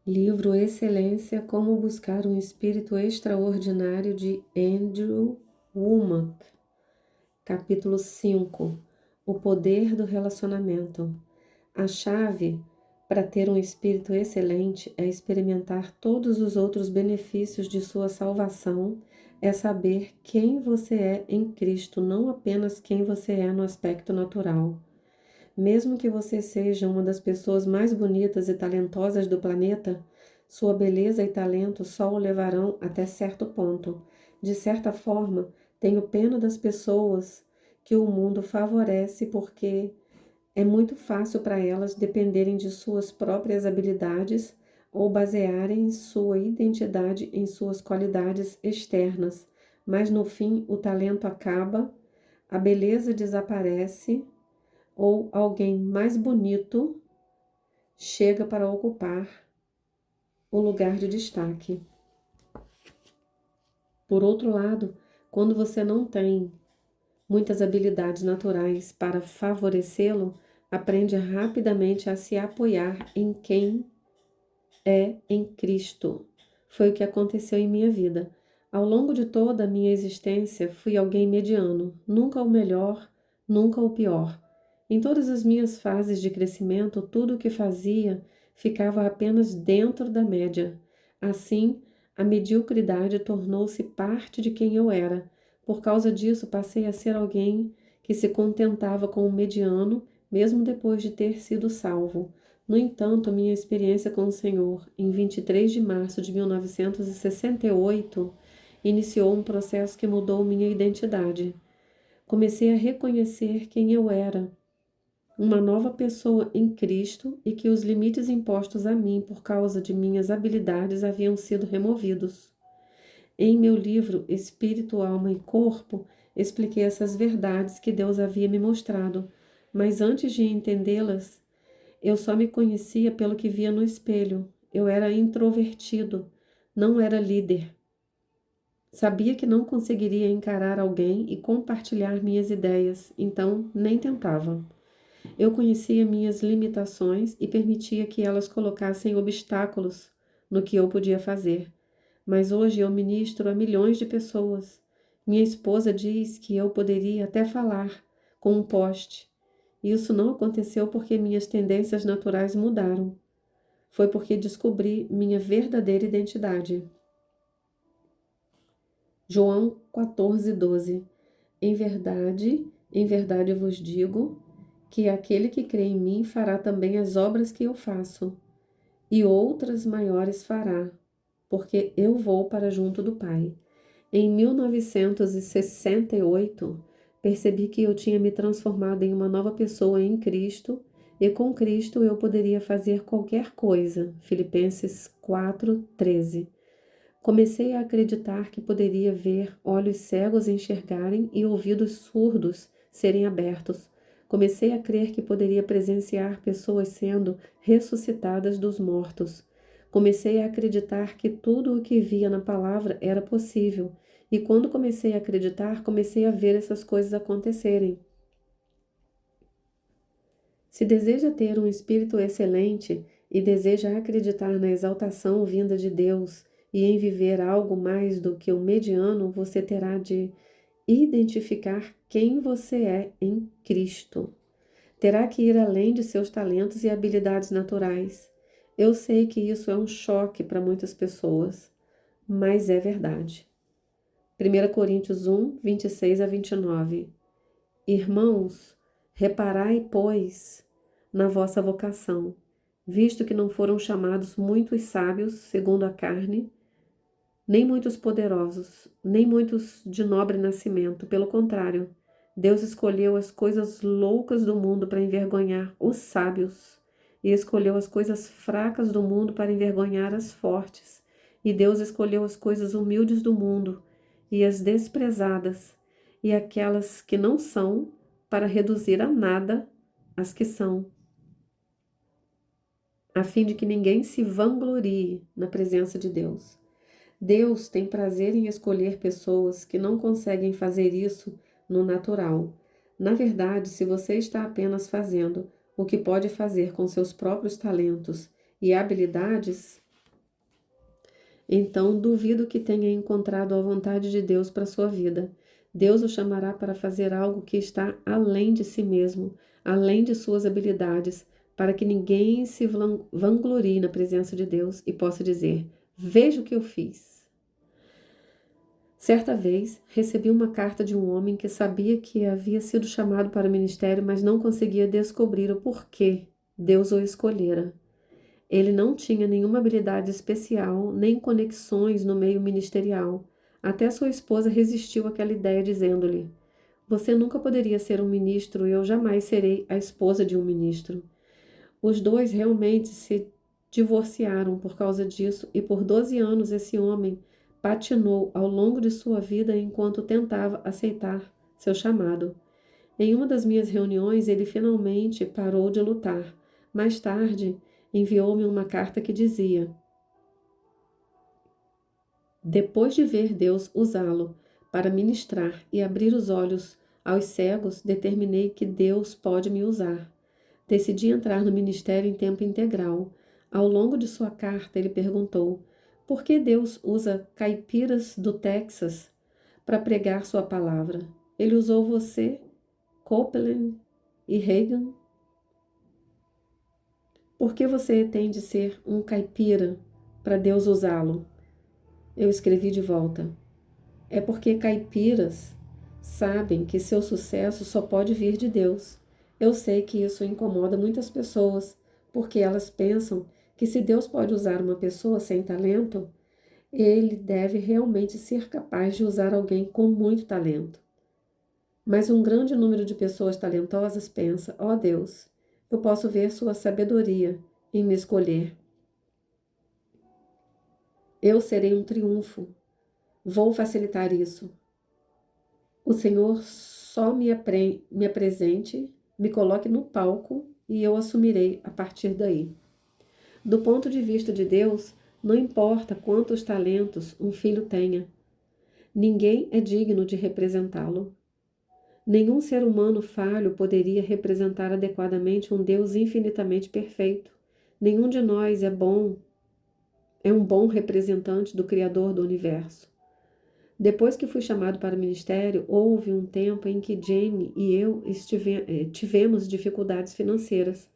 Livro Excelência, Como Buscar um Espírito Extraordinário, de Andrew Womack. Capítulo 5. O Poder do Relacionamento. A chave para ter um espírito excelente é experimentar todos os outros benefícios de sua salvação, é saber quem você é em Cristo, não apenas quem você é no aspecto natural. Mesmo que você seja uma das pessoas mais bonitas e talentosas do planeta, sua beleza e talento só o levarão até certo ponto. De certa forma, tenho pena das pessoas que o mundo favorece porque é muito fácil para elas dependerem de suas próprias habilidades ou basearem sua identidade em suas qualidades externas. Mas no fim, o talento acaba, a beleza desaparece ou alguém mais bonito chega para ocupar o lugar de destaque. Por outro lado, quando você não tem muitas habilidades naturais para favorecê-lo, aprende rapidamente a se apoiar em quem é em Cristo. Foi o que aconteceu em minha vida. Ao longo de toda a minha existência, fui alguém mediano, nunca o melhor, nunca o pior. Em todas as minhas fases de crescimento, tudo o que fazia ficava apenas dentro da média. Assim, a mediocridade tornou-se parte de quem eu era. Por causa disso, passei a ser alguém que se contentava com o mediano, mesmo depois de ter sido salvo. No entanto, minha experiência com o Senhor, em 23 de março de 1968, iniciou um processo que mudou minha identidade. Comecei a reconhecer quem eu era, uma nova pessoa em Cristo, e que os limites impostos a mim por causa de minhas habilidades haviam sido removidos. Em meu livro Espírito, Alma e Corpo, expliquei essas verdades que Deus havia me mostrado, mas antes de entendê-las, eu só me conhecia pelo que via no espelho. Eu era introvertido, não era líder. Sabia que não conseguiria encarar alguém e compartilhar minhas ideias, então nem tentava. Eu conhecia minhas limitações e permitia que elas colocassem obstáculos no que eu podia fazer. Mas hoje eu ministro a milhões de pessoas. Minha esposa diz que eu poderia até falar com um poste. Isso não aconteceu porque minhas tendências naturais mudaram. Foi porque descobri minha verdadeira identidade. João 14:12. Em verdade vos digo que aquele que crê em mim fará também as obras que eu faço, e outras maiores fará, porque eu vou para junto do Pai. Em 1968, percebi que eu tinha me transformado em uma nova pessoa em Cristo, e com Cristo eu poderia fazer qualquer coisa. Filipenses 4:13. Comecei a acreditar que poderia ver olhos cegos enxergarem e ouvidos surdos serem abertos. Comecei a crer que poderia presenciar pessoas sendo ressuscitadas dos mortos. Comecei a acreditar que tudo o que via na palavra era possível. E quando comecei a acreditar, comecei a ver essas coisas acontecerem. Se deseja ter um espírito excelente e deseja acreditar na exaltação vinda de Deus e em viver algo mais do que o mediano, você terá de identificar quem você é em Cristo. Terá que ir além de seus talentos e habilidades naturais. Eu sei que isso é um choque para muitas pessoas, mas é verdade. 1 Coríntios 1:26-29. Irmãos, reparai, pois, na vossa vocação, visto que não foram chamados muitos sábios, segundo a carne, nem muitos poderosos, nem muitos de nobre nascimento. Pelo contrário, Deus escolheu as coisas loucas do mundo para envergonhar os sábios, e escolheu as coisas fracas do mundo para envergonhar as fortes. E Deus escolheu as coisas humildes do mundo e as desprezadas, e aquelas que não são, para reduzir a nada as que são, a fim de que ninguém se vanglorie na presença de Deus. Deus tem prazer em escolher pessoas que não conseguem fazer isso no natural. Na verdade, se você está apenas fazendo o que pode fazer com seus próprios talentos e habilidades, então duvido que tenha encontrado a vontade de Deus para sua vida. Deus o chamará para fazer algo que está além de si mesmo, além de suas habilidades, para que ninguém se vanglorie na presença de Deus e possa dizer: veja o que eu fiz. Certa vez, recebi uma carta de um homem que sabia que havia sido chamado para o ministério, mas não conseguia descobrir o porquê Deus o escolhera. Ele não tinha nenhuma habilidade especial, nem conexões no meio ministerial. Até sua esposa resistiu àquela ideia, dizendo-lhe: você nunca poderia ser um ministro e eu jamais serei a esposa de um ministro. Os dois realmente se divorciaram por causa disso e por 12 anos esse homem patinou ao longo de sua vida enquanto tentava aceitar seu chamado. Em uma das minhas reuniões, ele finalmente parou de lutar. Mais tarde, enviou-me uma carta que dizia: depois de ver Deus usá-lo para ministrar e abrir os olhos aos cegos, determinei que Deus pode me usar. Decidi entrar no ministério em tempo integral. Ao longo de sua carta, ele perguntou: por que Deus usa caipiras do Texas para pregar sua palavra? Ele usou você, Copeland e Reagan? Por que você tem de ser um caipira para Deus usá-lo? Eu escrevi de volta: é porque caipiras sabem que seu sucesso só pode vir de Deus. Eu sei que isso incomoda muitas pessoas, porque elas pensam que se Deus pode usar uma pessoa sem talento, ele deve realmente ser capaz de usar alguém com muito talento. Mas um grande número de pessoas talentosas pensa: ó Deus, eu posso ver sua sabedoria em me escolher. Eu serei um triunfo. Vou facilitar isso. O Senhor só me apresente, me coloque no palco e eu assumirei a partir daí. Do ponto de vista de Deus, não importa quantos talentos um filho tenha, ninguém é digno de representá-lo. Nenhum ser humano falho poderia representar adequadamente um Deus infinitamente perfeito. Nenhum de nós é um bom representante do Criador do universo. Depois que fui chamado para o ministério, houve um tempo em que Jamie e eu tivemos dificuldades financeiras.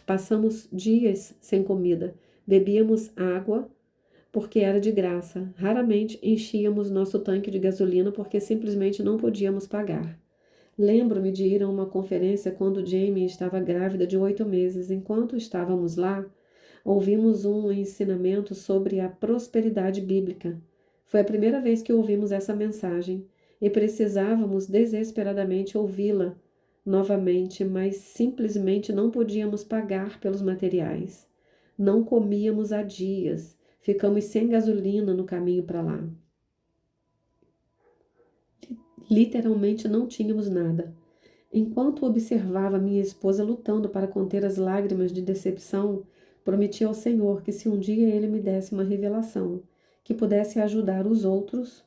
Passamos dias sem comida, bebíamos água porque era de graça. Raramente enchíamos nosso tanque de gasolina porque simplesmente não podíamos pagar. Lembro-me de ir a uma conferência quando Jamie estava grávida de 8 meses. Enquanto estávamos lá, ouvimos um ensinamento sobre a prosperidade bíblica. Foi a primeira vez que ouvimos essa mensagem e precisávamos desesperadamente ouvi-la novamente, mas simplesmente não podíamos pagar pelos materiais. Não comíamos há dias, ficamos sem gasolina no caminho para lá. Literalmente não tínhamos nada. Enquanto observava minha esposa lutando para conter as lágrimas de decepção, prometi ao Senhor que se um dia Ele me desse uma revelação que pudesse ajudar os outros,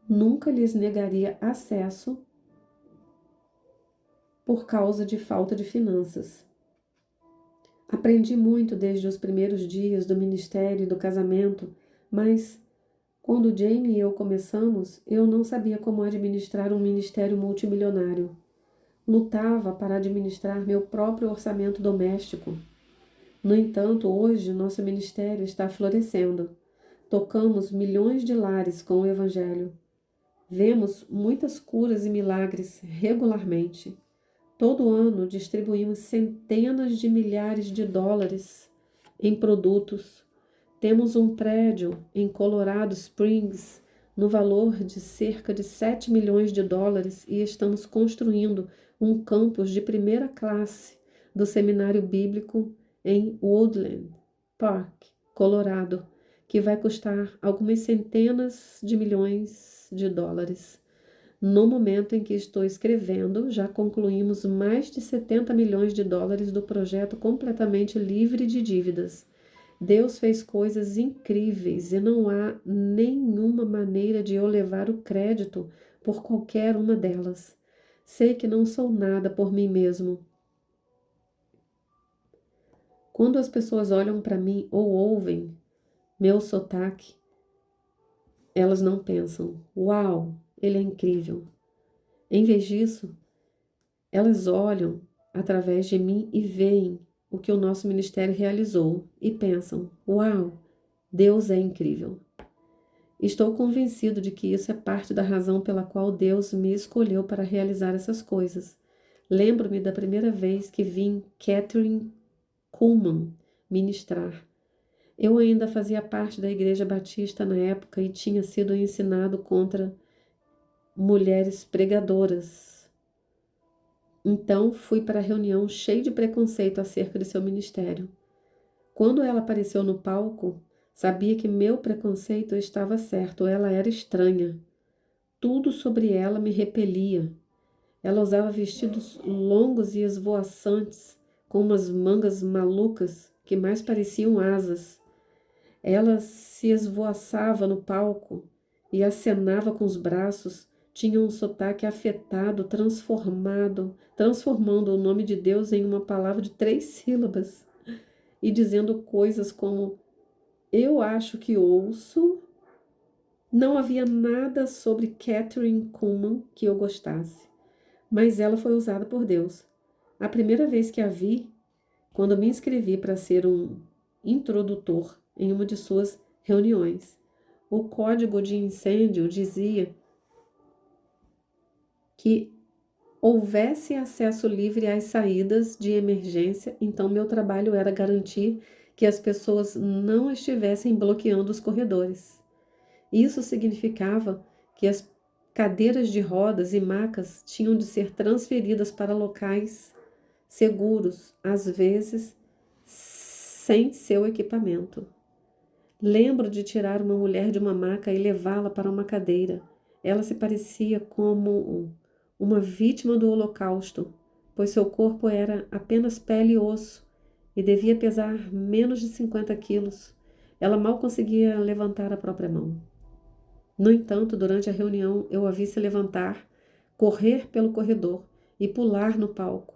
nunca lhes negaria acesso por causa de falta de finanças. Aprendi muito desde os primeiros dias do ministério e do casamento, mas quando Jamie e eu começamos, eu não sabia como administrar um ministério multimilionário. Lutava para administrar meu próprio orçamento doméstico. No entanto, hoje nosso ministério está florescendo. Tocamos milhões de lares com o Evangelho. Vemos muitas curas e milagres regularmente. Todo ano distribuímos centenas de milhares de dólares em produtos. Temos um prédio em Colorado Springs no valor de cerca de 7 milhões de dólares e estamos construindo um campus de primeira classe do seminário bíblico em Woodland Park, Colorado, que vai custar algumas centenas de milhões de dólares. No momento em que estou escrevendo, já concluímos mais de 70 milhões de dólares do projeto completamente livre de dívidas. Deus fez coisas incríveis e não há nenhuma maneira de eu levar o crédito por qualquer uma delas. Sei que não sou nada por mim mesmo. Quando as pessoas olham para mim ou ouvem meu sotaque, Elas não pensam, uau, ele é incrível. Em vez disso, elas olham através de mim e veem o que o nosso ministério realizou e pensam, uau, Deus é incrível. Estou convencido de que isso é parte da razão pela qual Deus me escolheu para realizar essas coisas. Lembro-me da primeira vez que vim Catherine Kuhlman ministrar. Eu ainda fazia parte da Igreja Batista na época e tinha sido ensinado contra mulheres pregadoras. Então fui para a reunião cheio de preconceito acerca de seu ministério. Quando ela apareceu no palco, sabia que meu preconceito estava certo, ela era estranha. Tudo sobre ela me repelia. Ela usava vestidos longos e esvoaçantes, com umas mangas malucas que mais pareciam asas. Ela se esvoaçava no palco e acenava com os braços, tinha um sotaque afetado, transformando o nome de Deus em uma palavra de 3 sílabas e dizendo coisas como eu acho que ouço. Não havia nada sobre Catherine Kuhlman que eu gostasse, mas ela foi usada por Deus. A primeira vez que a vi, quando me inscrevi para ser um introdutor em uma de suas reuniões, o código de incêndio dizia que houvesse acesso livre às saídas de emergência, então meu trabalho era garantir que as pessoas não estivessem bloqueando os corredores. Isso significava que as cadeiras de rodas e macas tinham de ser transferidas para locais seguros, às vezes sem seu equipamento. Lembro de tirar uma mulher de uma maca e levá-la para uma cadeira. Ela se parecia como uma vítima do Holocausto, pois seu corpo era apenas pele e osso e devia pesar menos de 50 quilos. Ela mal conseguia levantar a própria mão. No entanto, durante a reunião, eu a vi se levantar, correr pelo corredor e pular no palco.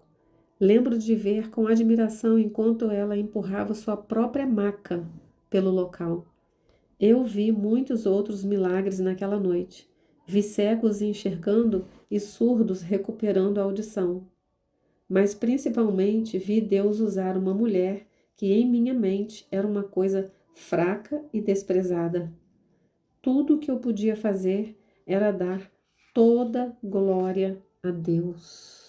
Lembro de ver com admiração enquanto ela empurrava sua própria maca pelo local. Eu vi muitos outros milagres naquela noite. Vi cegos enxergando e surdos recuperando a audição. Mas principalmente vi Deus usar uma mulher que em minha mente era uma coisa fraca e desprezada. Tudo o que eu podia fazer era dar toda glória a Deus.